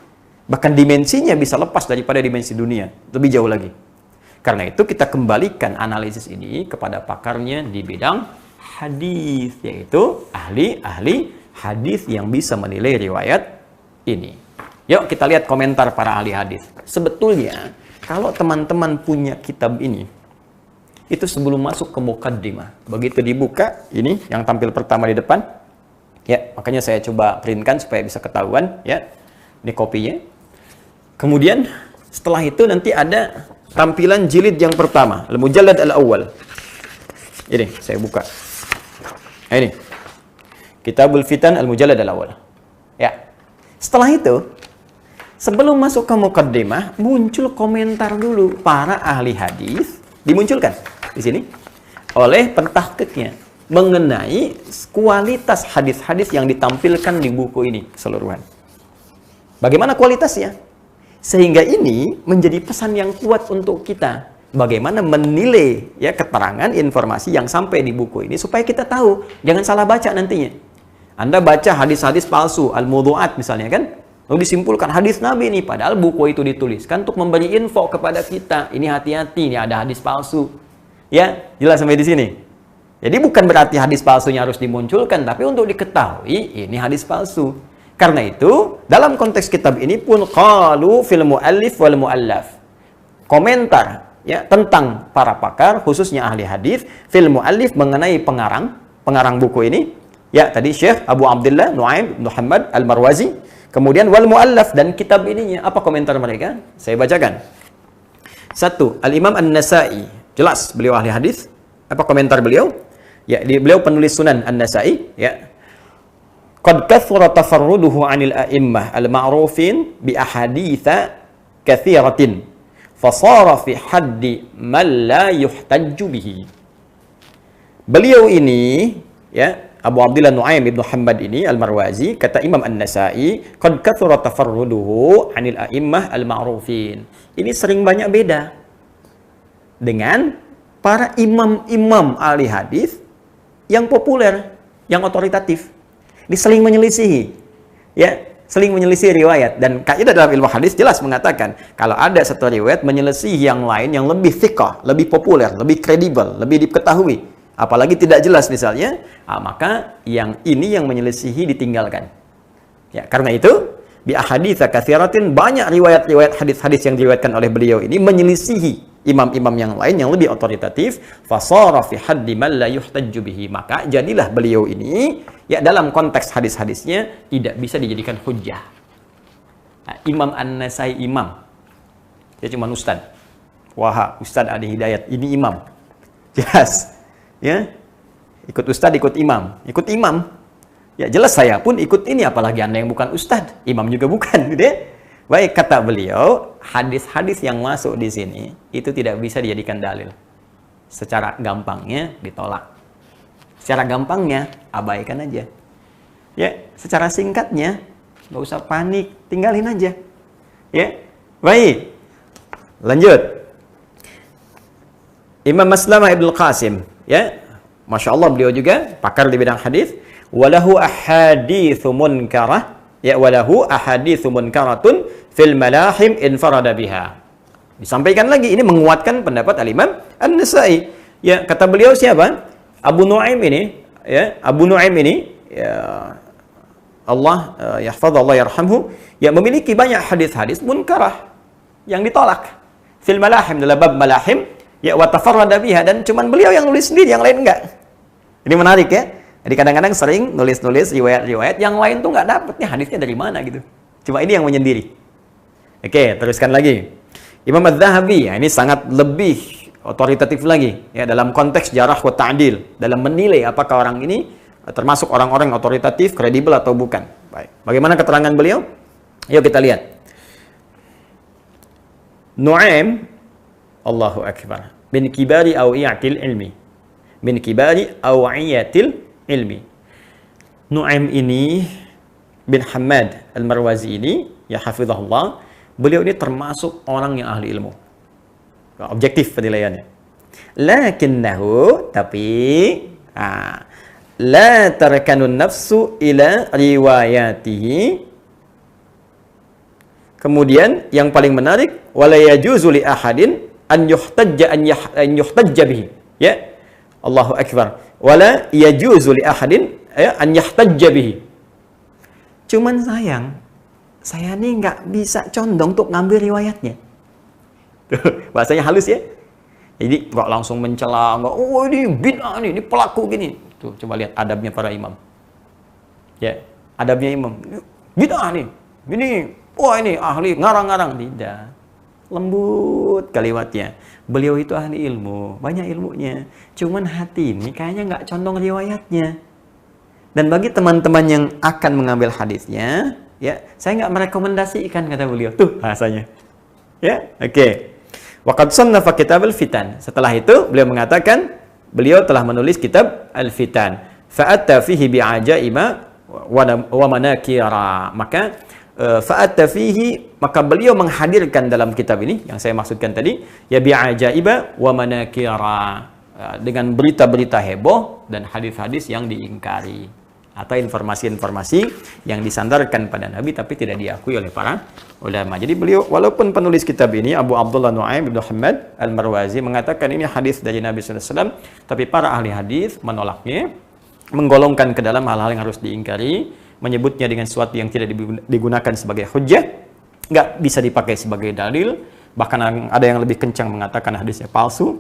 Bahkan dimensinya bisa lepas daripada dimensi dunia. Lebih jauh lagi. Karena itu kita kembalikan analisis ini kepada pakarnya di bidang hadis, yaitu ahli hadis yang bisa menilai riwayat ini. Yuk kita lihat komentar para ahli hadis. Sebetulnya kalau teman-teman punya kitab ini, itu sebelum masuk ke mukaddimah, begitu dibuka ini yang tampil pertama di depan, ya makanya saya coba printkan supaya bisa ketahuan, ya ini kopinya. Kemudian setelah itu nanti ada tampilan jilid yang pertama, Al-Mujallad Al-Awwal. Ini saya buka. Ini Kitabul Fitan Al-Mujallad Al-Awwal. Ya. Setelah itu, sebelum masuk ke mukaddimah, muncul komentar dulu para ahli hadis, dimunculkan di sini oleh pentahqiqnya mengenai kualitas hadis-hadis yang ditampilkan di buku ini keseluruhan. Bagaimana kualitasnya? Sehingga ini menjadi pesan yang kuat untuk kita. Bagaimana menilai ya keterangan informasi yang sampai di buku ini supaya kita tahu, jangan salah baca nantinya. Anda baca hadis-hadis palsu, al-mudhu'at misalnya kan, lalu disimpulkan hadis Nabi ini, padahal buku itu dituliskan untuk memberi info kepada kita. Ini hati-hati, ini ada hadis palsu. Ya, jelas sampai di sini. Jadi bukan berarti hadis palsunya harus dimunculkan, tapi untuk diketahui ini hadis palsu. Karena itu, dalam konteks kitab ini pun qalu fil mu'allif wal mu'allaf. Komentar ya tentang para pakar khususnya ahli hadis fil muallif mengenai pengarang buku ini. Ya, tadi Syekh Abu Abdullah Nuaim bin Muhammad Al-Marwazi. Kemudian wal muallaf dan kitab ininya apa komentar mereka? Saya bacakan. 1. Al-Imam An-Nasa'i. Jelas beliau ahli hadis. Apa komentar beliau? Ya, beliau penulis Sunan An-Nasa'i, ya. Qad kathura tafarruduhu 'anil a'immah al-ma'rufin bi ahaditsa katsiratin fasara fi haddi man la yuhtajju bihi. Beliau ini, ya, Abu Abdullah Nuaim bin Muhammad ini Al-Marwazi, kata Imam An-Nasa'i, qad kathura tafarruduhu 'anil a'immah al-ma'rufin. Ini sering banyak beda dengan para imam-imam ahli hadis yang populer, yang otoritatif. Ini saling menyelisihi, ya, saling menyelisih riwayat. Dan kaidah dalam ilmu hadis jelas mengatakan kalau ada satu riwayat menyelisihi yang lain yang lebih thiqah, lebih populer, lebih kredibel, lebih diketahui, apalagi tidak jelas misalnya, maka yang ini yang menyelisihi ditinggalkan. Ya, karena itu bi ahaditsa katsiratin, banyak riwayat-riwayat hadis-hadis yang diriwayatkan oleh beliau ini menyelisihi imam-imam yang lain yang lebih otoritatif, fasara fi haddi man la yuhtajju bihi, maka jadilah beliau ini, ya, dalam konteks hadis-hadisnya tidak bisa dijadikan hujjah. Nah, Imam An-Nasai imam, dia cuma ustad. Wah, Ustad Adi Hidayat ini imam, jelas, ya, ikut ustad, ikut imam, ya jelas saya pun ikut ini, apalagi anda yang bukan ustad, imam juga bukan, gitu ya. Baik, kata beliau, hadis-hadis yang masuk di sini itu tidak bisa dijadikan dalil. Secara gampangnya ditolak. Secara gampangnya abaikan aja. Ya, secara singkatnya nggak usah panik, tinggalin aja. Ya, baik. Lanjut. Imam Maslamah Ibnu Qasim, ya, masya Allah beliau juga pakar di bidang hadis. Walahu ahaditsu munkarah. Ya, walahu ahaditsu munkaratun fil malahim infarada biha. Disampaikan lagi, ini menguatkan pendapat Al-Imam An-Nasa'i. Ya, kata beliau siapa? Abu Nuaim ini, ya, Abu Nuaim ini, ya, Allah yahfadz, Allah yarhamhu, ya, memiliki banyak hadis-hadis munkarah yang ditolak. Fil malahim, dalam bab malahim, ya, wa tafarrada biha, dan cuman beliau yang nulis sendiri, yang lain enggak. Ini menarik, ya. Jadi kadang-kadang sering nulis-nulis riwayat-riwayat yang lain tuh nggak dapetnya hadisnya dari mana gitu. Cuma ini yang menyendiri. Oke, teruskan lagi. Imam Az-Zahabi, ya, ini sangat lebih otoritatif lagi, ya, dalam konteks jarah wa ta'dil, dalam menilai apakah orang ini termasuk orang-orang otoritatif, kredibel atau bukan. Baik. Bagaimana keterangan beliau? Yuk kita lihat. Nuaim, Allahu Akbar, bin kibari awiyatil ilmi. Bin kibari awiyatil ilmi. Nuaim ini bin Hamad Al-Marwazi ini, ya hafizahullah, beliau ini termasuk orang yang ahli ilmu. Objektif penilaiannya. Lakinnahu, tapi la tarkanun nafsu ila riwayatihi. Kemudian yang paling menarik, wala yajuzu li ahadin an yuhtajja bihi. Ya. Allahu Akbar. Wala yajuzu li ahadin an yahtajja bihi. Cuman sayang, saya nih nggak bisa condong untuk ngambil riwayatnya. Tuh, bahasanya halus ya. Jadi nggak langsung mencela, nggak, oh ini bid'ah nih, ini pelaku gini. Tuh, coba lihat adabnya para imam. Ya, adabnya imam. Bid'ah nih, ini, wah ini ahli ngarang-ngarang. Tidak. Lembut kalimatnya. Beliau itu ahli ilmu, banyak ilmunya. Cuman hati ini kayaknya nggak condong riwayatnya. Dan bagi teman-teman yang akan mengambil hadisnya, ya, saya nggak merekomendasikan, kata beliau. Tuh bahasanya. Ya, oke. Waqad sannafa kitab al-fitan. Setelah itu beliau mengatakan beliau telah menulis kitab al-fitan. Fa'atta fihi bi'ajaiba wa manakira. Maka fa'atta fihi, maka beliau menghadirkan dalam kitab ini yang saya maksudkan tadi, ya bi'ajaiba wa manakira, dengan berita-berita heboh dan hadis-hadis yang diingkari atau informasi-informasi yang disandarkan pada Nabi tapi tidak diakui oleh para ulama. Jadi beliau, walaupun penulis kitab ini Abu Abdullah Nuaim bin Muhammad Al-Marwazi mengatakan ini hadis dari Nabi SAW, tapi para ahli hadis menolaknya, menggolongkan ke dalam hal-hal yang harus diingkari, menyebutnya dengan sesuatu yang tidak digunakan sebagai hujjah, nggak bisa dipakai sebagai dalil, Bahkan ada yang lebih kencang mengatakan hadisnya palsu,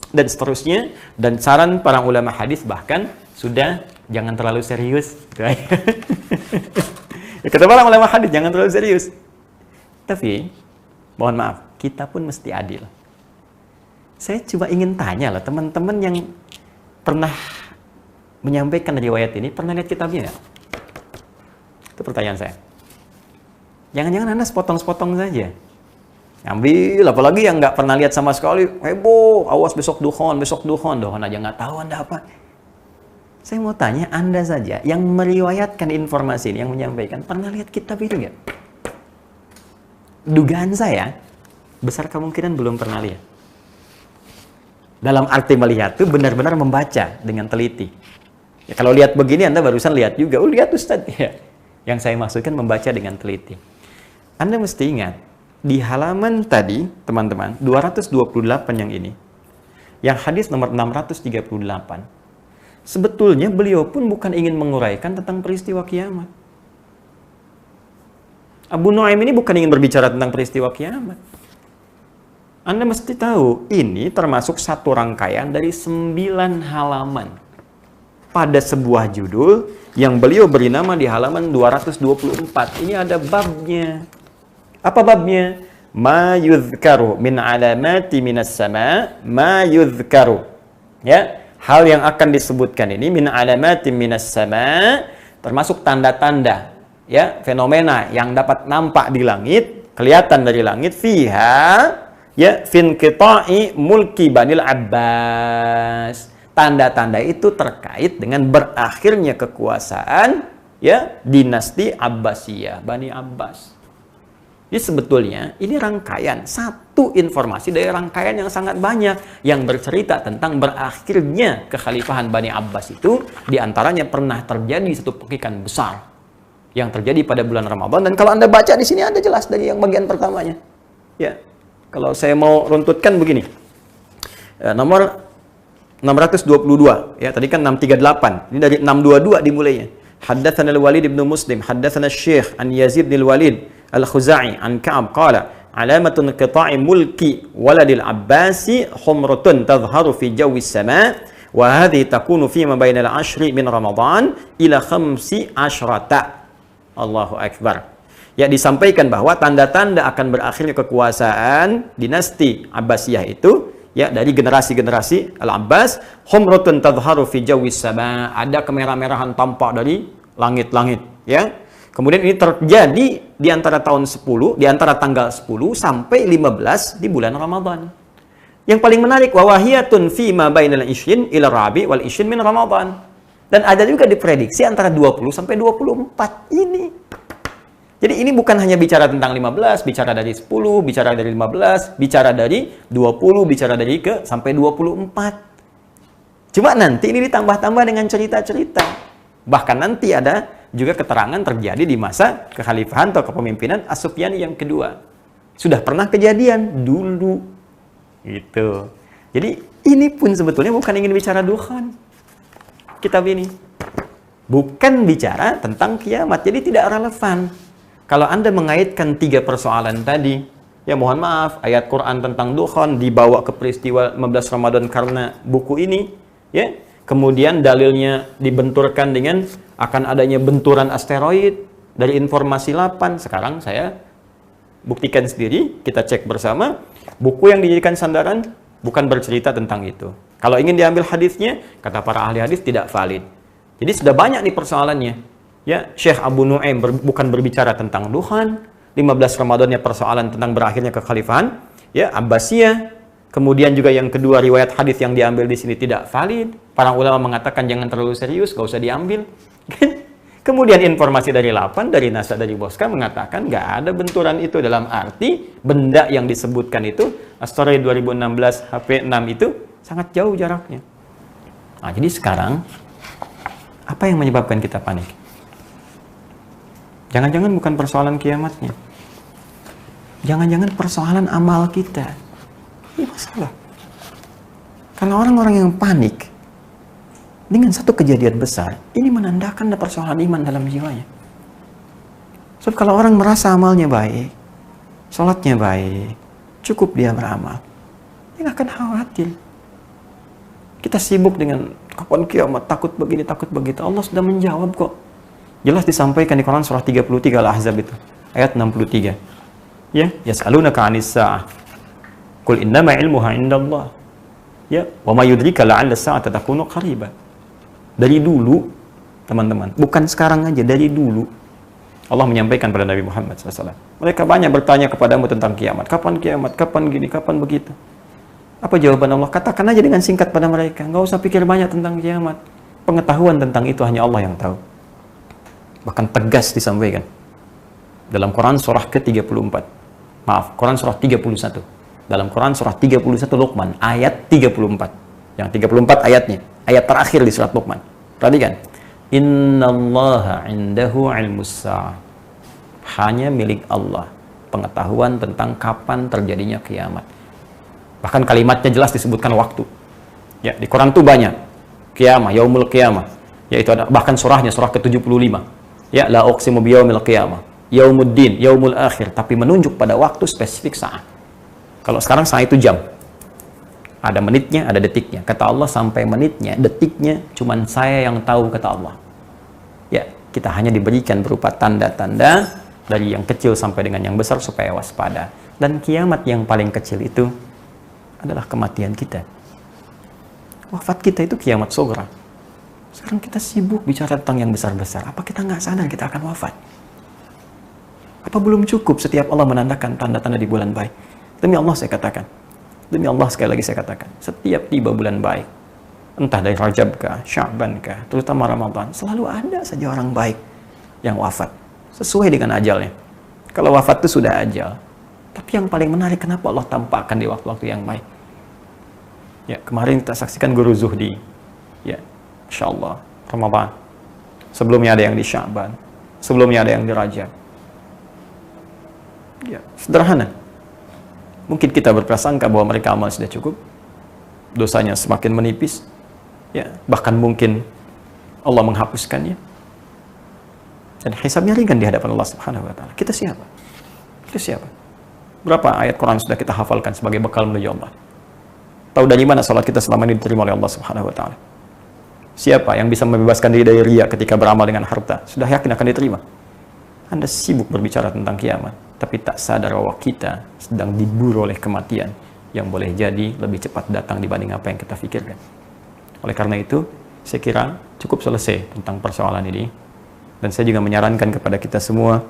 dan seterusnya. Dan saran para ulama hadis bahkan sudah jangan terlalu serius. Kata para ulama hadis jangan terlalu serius. Tapi mohon maaf, kita pun mesti adil. Saya coba ingin tanya lah teman-teman yang pernah menyampaikan riwayat ini, pernah lihat kitabnya nggak? Itu pertanyaan saya. Jangan-jangan Anda sepotong-sepotong saja. Ambil, apalagi yang nggak pernah lihat sama sekali, heboh, awas besok dukhon aja nggak tahu Anda apa. Saya mau tanya, Anda saja yang meriwayatkan informasi ini, yang menyampaikan, pernah lihat kitab itu nggak? Dugaan saya, besar kemungkinan belum pernah lihat. Dalam arti melihat itu benar-benar membaca dengan teliti. Ya, kalau lihat begini, Anda barusan lihat juga. Oh, lihat Ustaz. Ya. Yang saya maksudkan membaca dengan teliti. Anda mesti ingat, di halaman tadi, teman-teman, 228 yang ini, yang hadis nomor 638, sebetulnya beliau pun bukan ingin menguraikan tentang peristiwa kiamat. Abu Nuaim ini bukan ingin berbicara tentang peristiwa kiamat. Anda mesti tahu, ini termasuk satu rangkaian dari 9 halaman pada sebuah judul yang beliau beri nama di halaman 224. Ini ada babnya. Apa babnya? Ma yudhkaru min alamati minas sama, ma yudhkaru. Ya, hal yang akan disebutkan ini min alamati minas sama, termasuk tanda-tanda, ya, fenomena yang dapat nampak di langit, kelihatan dari langit, fiha, ya, fin qita'i mulki Banil Abbas. Tanda-tanda itu terkait dengan berakhirnya kekuasaan, ya, dinasti Abbasiyah, Bani Abbas. Jadi sebetulnya ini rangkaian, satu informasi dari rangkaian yang sangat banyak yang bercerita tentang berakhirnya kekhalifahan Bani Abbas itu, diantaranya pernah terjadi satu pekikan besar yang terjadi pada bulan Ramadan. Dan kalau Anda baca di sini ada jelas dari yang bagian pertamanya. Ya, kalau saya mau runtutkan begini, nomor 622, ya tadi kan 638, ini dari 622 dimulainya. Haddatsana al-Walid ibn Muslim, haddatsana Syekh an Yazid bin Walid Al-Khuza'i an Ka'ab qala alamatun qita'i mulki waladil Abbasi humratun tadhharu fi jawi sama wa hadhihi takunu fi ma bainal 'ashri min Ramadan ila 15. Allahu akbar. Ya, disampaikan bahwa tanda-tanda akan berakhirnya kekuasaan dinasti Abbasiyah itu, ya, dari generasi-generasi Al-Abbas, humratun tadhharu fi jawi sama, ada kemerah-merahan tampak dari langit-langit, ya. Kemudian ini terjadi di antara tahun 10, di antara tanggal 10 sampai 15 di bulan Ramadan. Yang paling menarik, wawahiyatun fi ma bainal ishrin ila rabi wal ishrin min Ramadan. Dan ada juga diprediksi antara 20 sampai 24 ini. Jadi ini bukan hanya bicara tentang 15, bicara dari 10, bicara dari 15, bicara dari 20, bicara dari sampai 24. Cuma nanti ini ditambah-tambah dengan cerita-cerita. Bahkan nanti ada juga keterangan terjadi di masa kekhalifahan atau kepemimpinan As-Sufyani yang kedua. Sudah pernah kejadian dulu. Gitu. Jadi ini pun sebetulnya bukan ingin bicara dukhan. Kitab ini bukan bicara tentang kiamat. Jadi tidak relevan. Kalau Anda mengaitkan 3 persoalan tadi, ya mohon maaf, ayat Quran tentang dukhan dibawa ke peristiwa 15 Ramadan karena buku ini, ya. Kemudian dalilnya dibenturkan dengan akan adanya benturan asteroid dari informasi 8. Sekarang saya buktikan sendiri, kita cek bersama, buku yang dijadikan sandaran bukan bercerita tentang itu. Kalau ingin diambil hadisnya, kata para ahli hadis tidak valid. Jadi sudah banyak nih persoalannya. Ya, Syekh Abu Nuaim bukan berbicara tentang dukhan, 15 Ramadannya persoalan tentang berakhirnya kekhalifahan, ya, Abbasiyah. Kemudian juga yang kedua, riwayat hadis yang diambil di sini tidak valid. Para ulama mengatakan jangan terlalu serius, gak usah diambil. Kemudian informasi dari 8, dari Nasa, dari Boska mengatakan nggak ada benturan itu, dalam arti benda yang disebutkan itu, asteroid 2016 HP6 itu sangat jauh jaraknya. Nah, jadi sekarang apa yang menyebabkan kita panik? Jangan-jangan bukan persoalan kiamatnya. Jangan-jangan persoalan amal kita. Ini masalah. Kalau orang-orang yang panik dengan satu kejadian besar, ini menandakan ada persoalan iman dalam jiwanya. Sebab kalau orang merasa amalnya baik, sholatnya baik, cukup dia beramal. Dia nggak akan khawatir. Kita sibuk dengan kapan kiamat, takut begini, takut begitu. Allah sudah menjawab kok. Jelas disampaikan di Quran surah 33 Al-Ahzab itu, ayat 63. Ya, yas'alunaka 'anis sa'ah. Qul innama 'ilmuha 'indallah. Ya, wa ma yudrika la'alla as-sa'ata takunu qariba. Dari dulu, teman-teman, bukan sekarang aja, dari dulu Allah menyampaikan pada Nabi Muhammad SAW. Mereka banyak bertanya kepadamu tentang kiamat. Kapan kiamat? Kapan gini? Kapan begitu? Apa jawaban Allah? Katakan aja dengan singkat pada mereka. Nggak usah pikir banyak tentang kiamat. Pengetahuan tentang itu hanya Allah yang tahu. Bahkan tegas disampaikan. Dalam Quran surah ke-34. Maaf, Quran surah 31. Dalam Quran surah 31 Luqman, ayat 34. Yang 34 ayatnya. Ayat terakhir di surat Luqman. Perhatikan. Innallaha indahu ilmus sa'ah. Hanya milik Allah pengetahuan tentang kapan terjadinya kiamat. Bahkan kalimatnya jelas disebutkan waktu. Ya, di Quran itu banyak. Qiyamah, yaumul qiyamah. Yaitu ada bahkan surahnya surah ke-75. Ya, la uqsimu biyaumil qiyamah, yaumuddin, yaumul akhir, tapi menunjuk pada waktu spesifik saat. Kalau sekarang saat itu jam. Ada menitnya, ada detiknya. Kata Allah sampai menitnya, detiknya cuman saya yang tahu kata Allah. Ya, kita hanya diberikan berupa tanda-tanda dari yang kecil sampai dengan yang besar supaya waspada. Dan kiamat yang paling kecil itu adalah kematian kita. Wafat kita itu kiamat sughra. Sekarang kita sibuk bicara tentang yang besar-besar. Apa kita nggak sadar kita akan wafat? Apa belum cukup setiap Allah menandakan tanda-tanda di bulan baik? Demi Allah saya katakan. Demi Allah sekali lagi saya katakan. Setiap tiba bulan baik, entah dari Rajab kah, Sya'ban kah, terutama Ramadan, selalu ada saja orang baik yang wafat. Sesuai dengan ajalnya. Kalau wafat itu sudah ajal. Tapi yang paling menarik, kenapa Allah tampakkan di waktu-waktu yang baik? Ya, kemarin kita saksikan Guru Zuhdi. Ya, Insya Allah, Ramadan. Sebelumnya ada yang di Sya'ban. Sebelumnya ada yang di Rajab. Ya, sederhana. Mungkin kita berprasangka bahwa mereka amal sudah cukup. Dosanya semakin menipis. Ya, bahkan mungkin Allah menghapuskannya. Dan hisabnya ringan di hadapan Allah Subhanahu wa taala. Kita siapa? Kita siapa? Berapa ayat Quran sudah kita hafalkan sebagai bekal menuju Allah? Tahu dari mana salat kita selama ini diterima oleh Allah Subhanahu wa taala? Siapa yang bisa membebaskan diri dari riya ketika beramal dengan harta? Sudah yakin akan diterima. Anda sibuk berbicara tentang kiamat, tapi tak sadar bahwa kita sedang diburu oleh kematian yang boleh jadi lebih cepat datang dibanding apa yang kita pikirkan. Oleh karena itu, saya kira cukup selesai tentang persoalan ini. Dan saya juga menyarankan kepada kita semua,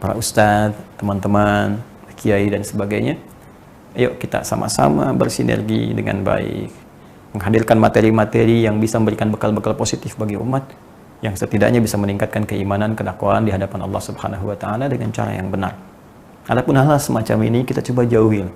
para ustadz, teman-teman, kiai dan sebagainya, ayo kita sama-sama bersinergi dengan baik, menghadirkan materi-materi yang bisa memberikan bekal-bekal positif bagi umat, yang setidaknya bisa meningkatkan keimanan, kedakwaan di hadapan Allah Subhanahu wa taala dengan cara yang benar. Adapun hal-hal semacam ini kita coba jauhi,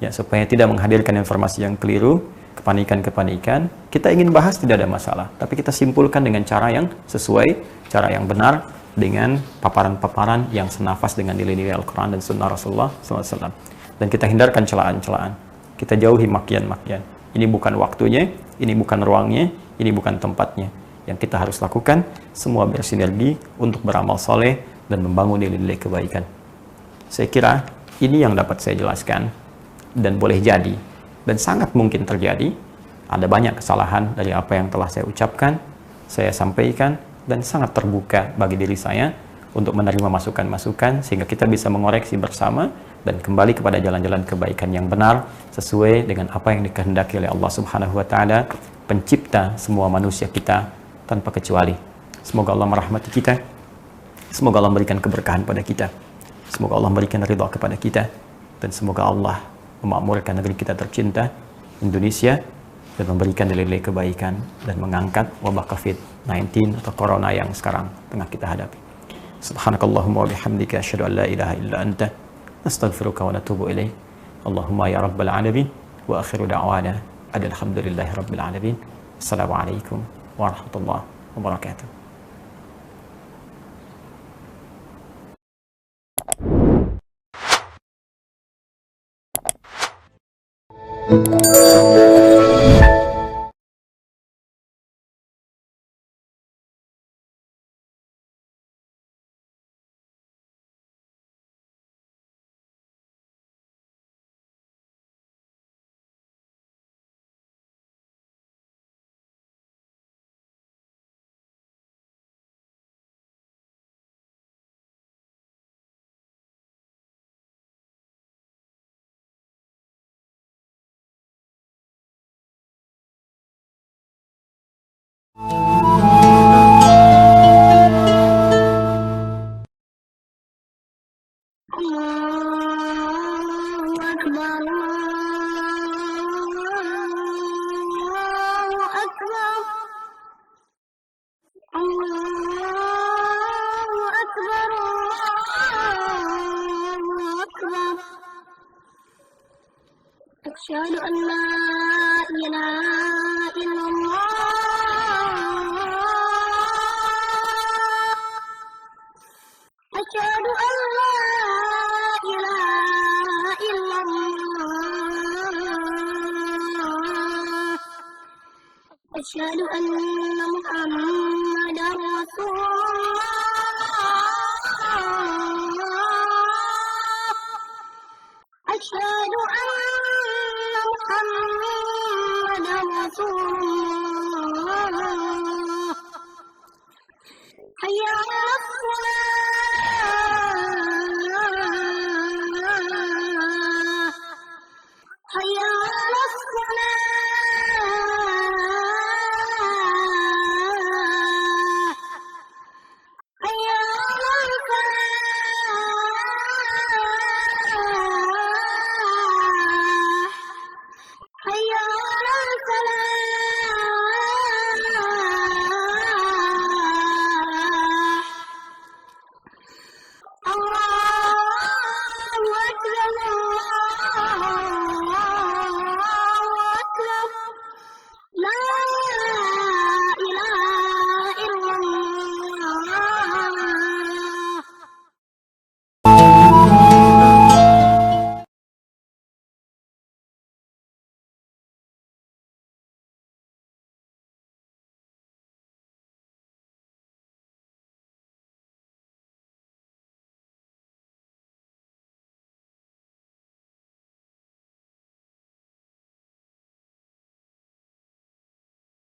ya, supaya tidak menghadirkan informasi yang keliru, kepanikan-kepanikan. Kita ingin bahas tidak ada masalah, tapi kita simpulkan dengan cara yang sesuai, cara yang benar, dengan paparan-paparan yang senafas dengan nilai-nilai Al-Quran dan Sunnah Rasulullah SAW. Dan kita hindarkan celaan-celaan. Kita jauhi makian-makian. Ini bukan waktunya, ini bukan ruangnya, ini bukan tempatnya. Yang kita harus lakukan, semua bersinergi untuk beramal soleh dan membangun nilai-nilai kebaikan. Saya kira ini yang dapat saya jelaskan, dan boleh jadi, dan sangat mungkin terjadi, ada banyak kesalahan dari apa yang telah saya ucapkan, saya sampaikan, dan sangat terbuka bagi diri saya untuk menerima masukan-masukan sehingga kita bisa mengoreksi bersama dan kembali kepada jalan-jalan kebaikan yang benar sesuai dengan apa yang dikehendaki oleh Allah Subhanahu wa taala, pencipta semua manusia kita tanpa kecuali. Semoga Allah merahmati kita. Semoga Allah memberikan keberkahan pada kita. Semoga Allah memberikan ridha kepada kita, dan semoga Allah memakmurkan negeri kita tercinta Indonesia dan memberikan nilai-nilai kebaikan dan mengangkat wabah COVID-19 atau corona yang sekarang tengah kita hadapi. Subhanakallahumma wa bihamdika asyhadu an la ilaha illa anta astaghfiruka wa atubu ilaik. Allahumma ya rabbal alamin wa akhiru da'wana alhamdulillahi rabbil alamin. Assalamualaikum warahmatullahi wabarakatuh. أشهد أن لا إله إلا الله أشهد أن لا إله إلا الله أشهد أن محمدا رسول الله أشهد أن محمدا رسول الله حي على الصلاة